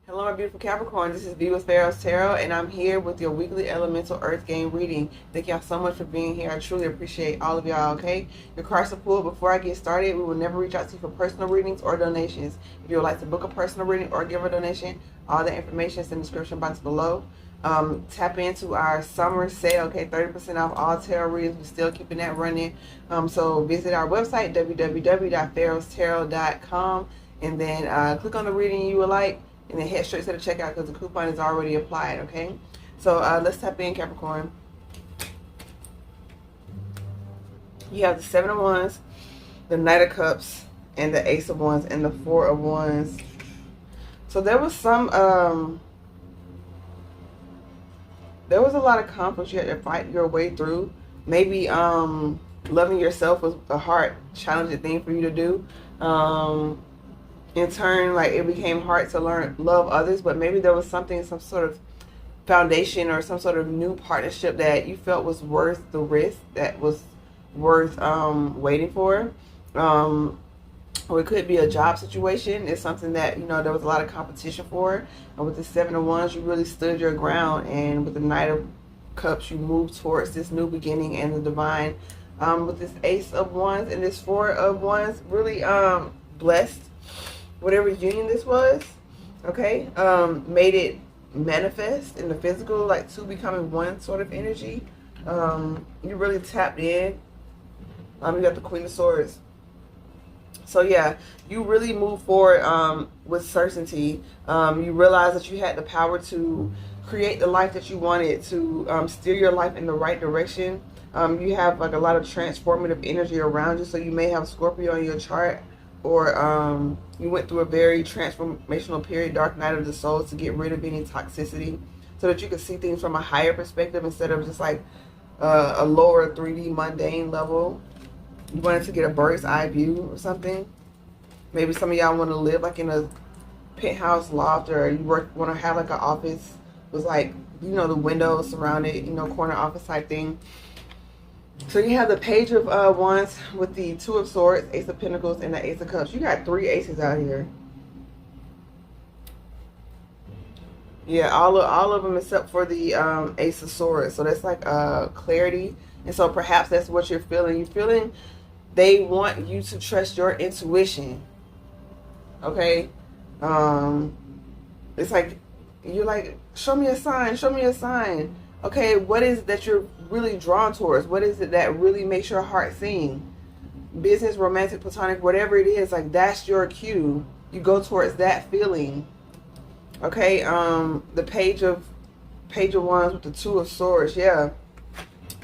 Hello, my beautiful Capricorn. This is V with Pharaohs Tarot, and I'm here with your weekly elemental earth game reading. Thank y'all so much for being here. I truly appreciate all of y'all, okay? Your cards are pulled. Before I get started, we will never reach out to you for personal readings or donations. If you would like to book a personal reading or give a donation, all the information is in the description box below. Tap into our summer sale, okay? 30% off all tarot readings. We're still keeping that running. So visit our website, www.PharaohsTarot.com, and then click on the reading you would like, and then head straight to the checkout because the coupon is already applied, okay? So let's tap in, Capricorn. You have the Seven of Wands, the Knight of Cups, and the Ace of Wands, and the Four of Wands. So there was there was a lot of conflict you had to fight your way through. Maybe loving yourself was a hard, challenging thing for you to do. In turn, like, it became hard to love others, but maybe there was something, some sort of foundation or some sort of new partnership that you felt was worth the risk, that was worth waiting for. Or it could be a job situation. It's something that, you know, there was a lot of competition for. And with the Seven of Wands, you really stood your ground. And with the Knight of Cups, you moved towards this new beginning and the divine. With this Ace of Wands and this Four of Wands, really blessed whatever union this was, okay? Made it manifest in the physical, like two becoming one sort of energy. You really tapped in. You got the Queen of Swords. So yeah, you really move forward with certainty. You realize that you had the power to create the life that you wanted, to steer your life in the right direction. You have like a lot of transformative energy around you. So you may have Scorpio in your chart, or you went through a very transformational period, dark night of the soul, to get rid of any toxicity so that you could see things from a higher perspective instead of just like a lower 3D mundane level. You wanted to get a bird's eye view or something. Maybe some of y'all want to live like in a penthouse loft, or you want to have like an office with, like, you know, the windows surrounded, you know, corner office type thing. So you have the Page of Wands with the Two of Swords, Ace of Pentacles, and the Ace of Cups. You got three aces out here. Yeah, all of them except for the Ace of Swords. So that's like clarity. And so perhaps that's what you're feeling. You're feeling they want you to trust your intuition. Okay? It's like, you're like, show me a sign, show me a sign. Okay, what is it that you're really drawn towards? What is it that really makes your heart sing? Business, romantic, platonic, whatever it is, like, that's your cue. You go towards that feeling. Okay, the Page of Wands with the Two of Swords, yeah.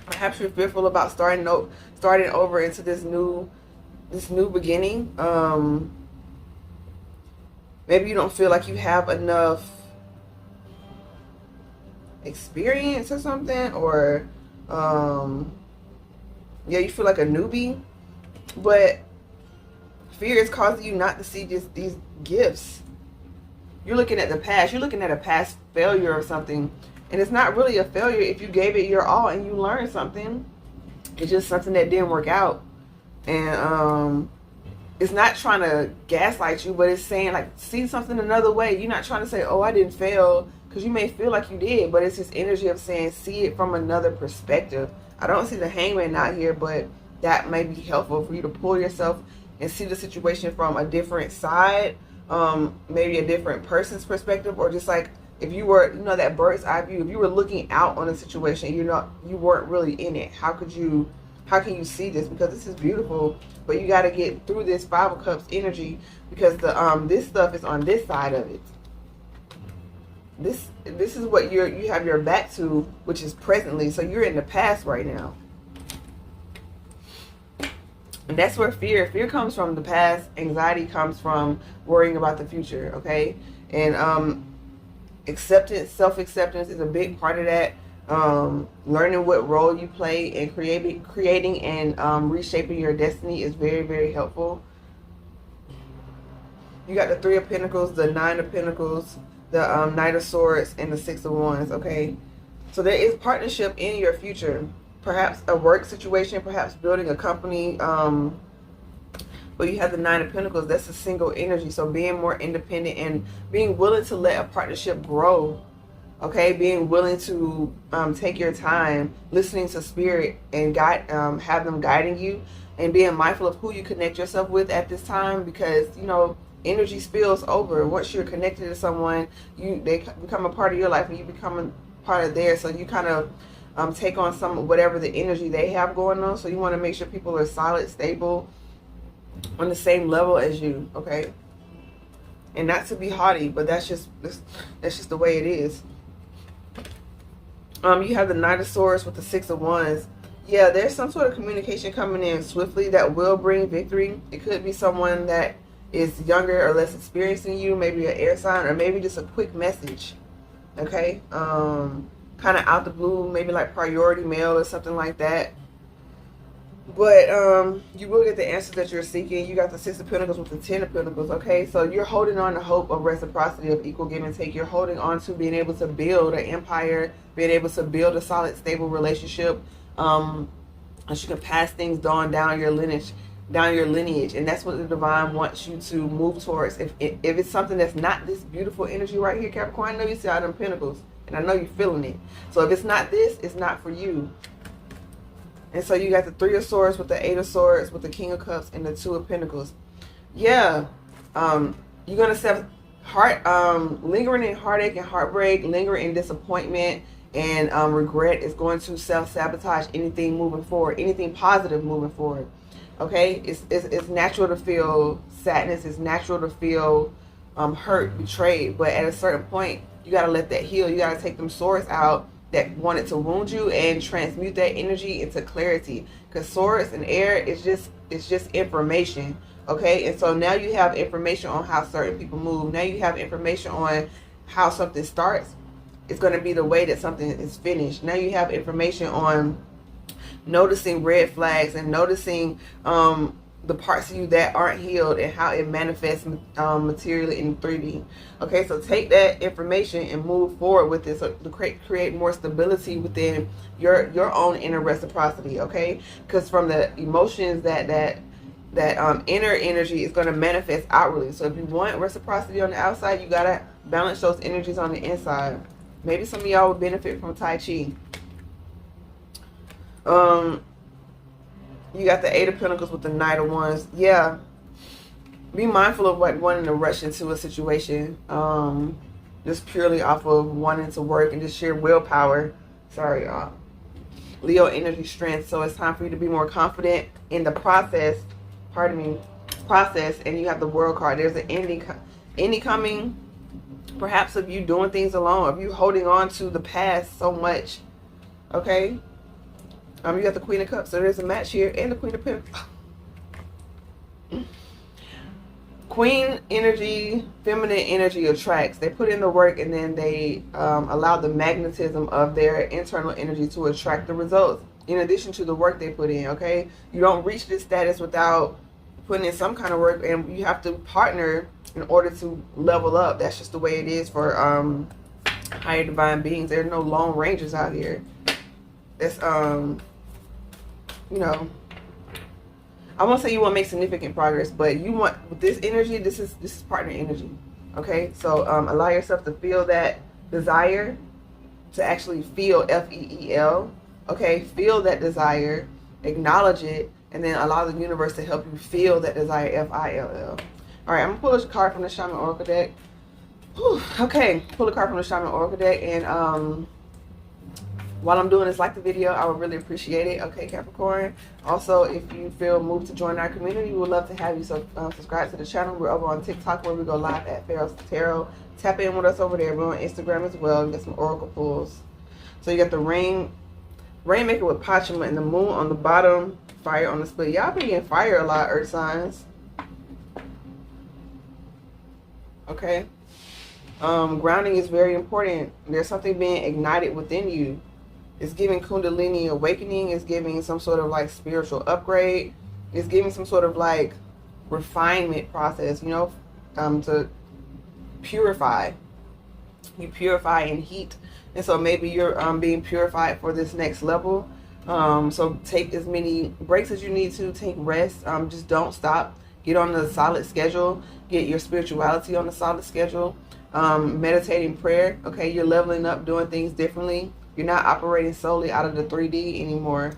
Perhaps you're fearful about starting over into this new beginning. Maybe you don't feel like you have enough experience or something, or yeah, you feel like a newbie, but fear is causing you not to see just these gifts. You're looking at the past. You're looking at a past failure or something, and it's not really a failure if you gave it your all and you learned something. It's just something that didn't work out. And it's not trying to gaslight you, but it's saying, like, see something another way. You're not trying to say, oh, I didn't fail, because you may feel like you did, but it's this energy of saying, see it from another perspective. I don't see the Hangman out here, but that may be helpful for you to pull yourself and see the situation from a different side, maybe a different person's perspective, or just like, if you were, you know, that bird's eye view, if you were looking out on a situation, you weren't really in it. How can you see this? Because this is beautiful, but you got to get through this Five of Cups energy, because the this stuff is on this side of it. This is what you have your back to, which is presently. So you're in the past right now. And that's where fear comes from, the past. Anxiety comes from worrying about the future, okay? And acceptance, self-acceptance is a big part of that. Learning what role you play and creating and reshaping your destiny is very, very helpful. You got the Three of Pentacles, the Nine of Pentacles, the Knight of Swords, and the Six of Wands, okay? So there is partnership in your future. Perhaps a work situation, perhaps building a company, But you have the Nine of Pentacles. That's a single energy. So being more independent and being willing to let a partnership grow. Okay, being willing to take your time, listening to spirit and guide, have them guiding you, and being mindful of who you connect yourself with at this time, because you know energy spills over. Once you're connected to someone, they become a part of your life, and you become a part of theirs. So you kind of take on some whatever the energy they have going on. So you want to make sure people are solid, stable, on the same level as you. Okay, and not to be haughty, but that's just the way it is. You have the Knight of Swords with the Six of Wands. Yeah, there's some sort of communication coming in swiftly that will bring victory. It could be someone that is younger or less experienced than you, maybe an air sign, or maybe just a quick message. Okay, kind of out the blue, maybe like priority mail or something like that. But you will get the answers that you're seeking. You got the Six of Pentacles with the Ten of Pentacles, okay? So you're holding on to hope of reciprocity, of equal give and take. You're holding on to being able to build an empire, being able to build a solid, stable relationship. And you can pass things down your lineage. And that's what the divine wants you to move towards. If it's something that's not this beautiful energy right here, Capricorn, I know you see all them pentacles, and I know you're feeling it. So if it's not this, it's not for you. And so you got the Three of Swords with the Eight of Swords with the King of Cups and the Two of Pentacles. Yeah, you're gonna set lingering in heartache and heartbreak, lingering in disappointment and regret is going to self-sabotage anything moving forward, anything positive moving forward. Okay, it's natural to feel sadness. It's natural to feel hurt, betrayed. But at a certain point, you gotta let that heal. You gotta take them swords out that wanted to wound you and transmute that energy into clarity, because swords and air is just information. Okay, and so now you have information on how certain people move. Now you have information on how something starts. It's going to be the way that something is finished. Now you have information on noticing red flags and noticing the parts of you that aren't healed and how it manifests materially in 3D. Okay, so take that information and move forward with it, so to create more stability within your own inner reciprocity. Okay, because from the emotions that inner energy is going to manifest outwardly. So if you want reciprocity on the outside, you got to balance those energies on the inside. Maybe some of y'all would benefit from Tai Chi. You got the Eight of Pentacles with the Knight of Wands. Yeah. Be mindful of what wanting to rush into a situation. Just purely off of wanting to work and just sheer willpower. Sorry, y'all. Leo energy strength. So it's time for you to be more confident in the process. Pardon me. Process. And you have the World card. There's an ending coming. Perhaps of you doing things alone. Of you holding on to the past so much. Okay. You got the Queen of Cups, so there's a match here, and the Queen of Pentacles. Queen energy, feminine energy attracts. They put in the work, and then they allow the magnetism of their internal energy to attract the results, in addition to the work they put in, okay? You don't reach this status without putting in some kind of work, and you have to partner in order to level up. That's just the way it is for higher divine beings. There are no lone rangers out here. That's you know, I won't say you won't make significant progress, but you want, with this energy, this is partner energy. Okay, so allow yourself to feel that desire, to actually feel FEEL. Okay, feel that desire, acknowledge it, and then allow the universe to help you feel that desire, FILL. All right, I'm gonna pull a card from the Shaman Oracle deck. Whew, okay, pull a card from the Shaman Oracle deck, and while I'm doing this, like the video, I would really appreciate it. Okay, Capricorn. Also, if you feel moved to join our community, we would love to have you. So subscribe to the channel. We're over on TikTok, where we go live at Pharaohs Tarot. Tap in with us over there. We're on Instagram as well. We got some oracle pulls. So you got the Rainmaker with Pachima and the Moon on the bottom. Fire on the split. Y'all been getting fire a lot, Earth signs. Okay. Grounding is very important. There's something being ignited within you. It's giving Kundalini awakening. It's giving some sort of like spiritual upgrade. It's giving some sort of like refinement process, you know, to purify. You purify in heat. And so maybe you're being purified for this next level. So take as many breaks as you need to. Take rest. Just don't stop. Get on the solid schedule. Get your spirituality on the solid schedule. Meditating prayer. Okay, you're leveling up, doing things differently. You're not operating solely out of the 3D anymore.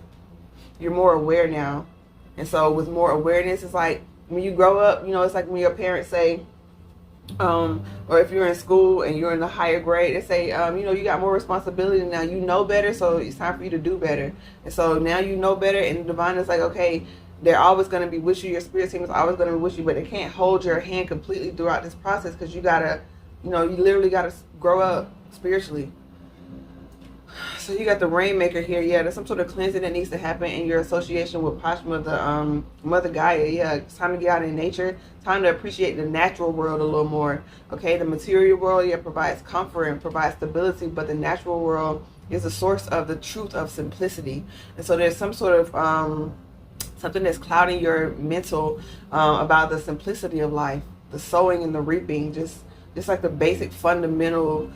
You're more aware now. And so with more awareness, it's like when you grow up, you know, it's like when your parents say, or if you're in school and you're in the higher grade, they say, you know, you got more responsibility now. You know better, so it's time for you to do better. And so now you know better, and the divine is like, okay, they're always going to be with you. Your spirit team is always going to be with you, but they can't hold your hand completely throughout this process because you got to, you know, you literally got to grow up spiritually. So you got the Rainmaker here. Yeah, there's some sort of cleansing that needs to happen in your association with Pashma, the Mother Gaia. Yeah, it's time to get out in nature. Time to appreciate the natural world a little more. Okay, the material world, yeah, provides comfort and provides stability, but the natural world is the source of the truth of simplicity. And so there's some sort of something that's clouding your mental about the simplicity of life, the sowing and the reaping, just like the basic fundamental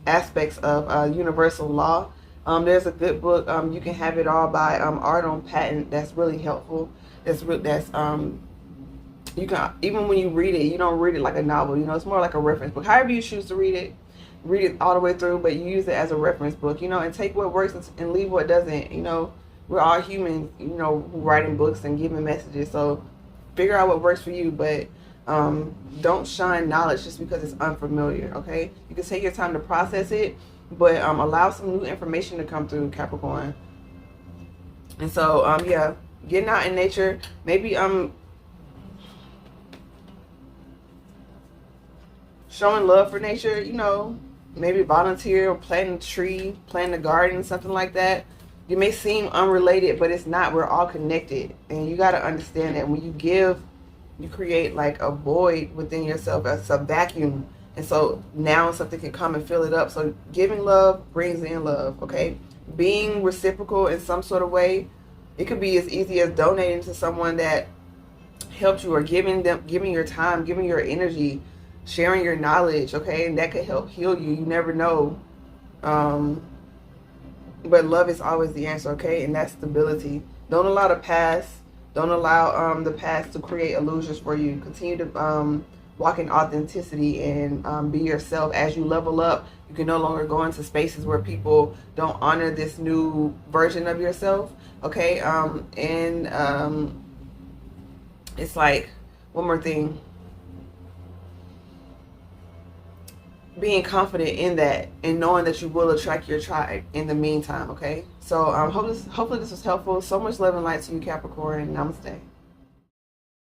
aspects of universal law. There's a good book, You Can Have It All by Art on Patent, that's really helpful. You can, even when you read it, you don't read it like a novel, you know, it's more like a reference book. However you choose to read it all the way through, but you use it as a reference book, you know, and take what works and leave what doesn't. You know, we're all humans, you know, writing books and giving messages, so figure out what works for you, but don't shun knowledge just because it's unfamiliar. Okay, you can take your time to process it, but allow some new information to come through, Capricorn. And so yeah, getting out in nature, maybe showing love for nature, you know, maybe volunteer or planting a tree, planting a garden, something like that. It may seem unrelated, but it's not. We're all connected, and you got to understand that when you give, you create like a void within yourself. It's a vacuum. And so now something can come and fill it up. So giving love brings in love, okay? Being reciprocal in some sort of way. It could be as easy as donating to someone that helped you, or giving your time, giving your energy, sharing your knowledge, okay? And that could help heal you. You never know. But love is always the answer, okay? And that's stability. Don't allow the past. Don't allow the past to create illusions for you. Continue to walk in authenticity and be yourself. As you level up, you can no longer go into spaces where people don't honor this new version of yourself. Okay, it's like, one more thing. Being confident in that and knowing that you will attract your tribe in the meantime, okay? So hopefully this was helpful. So much love and light to you, Capricorn. Namaste.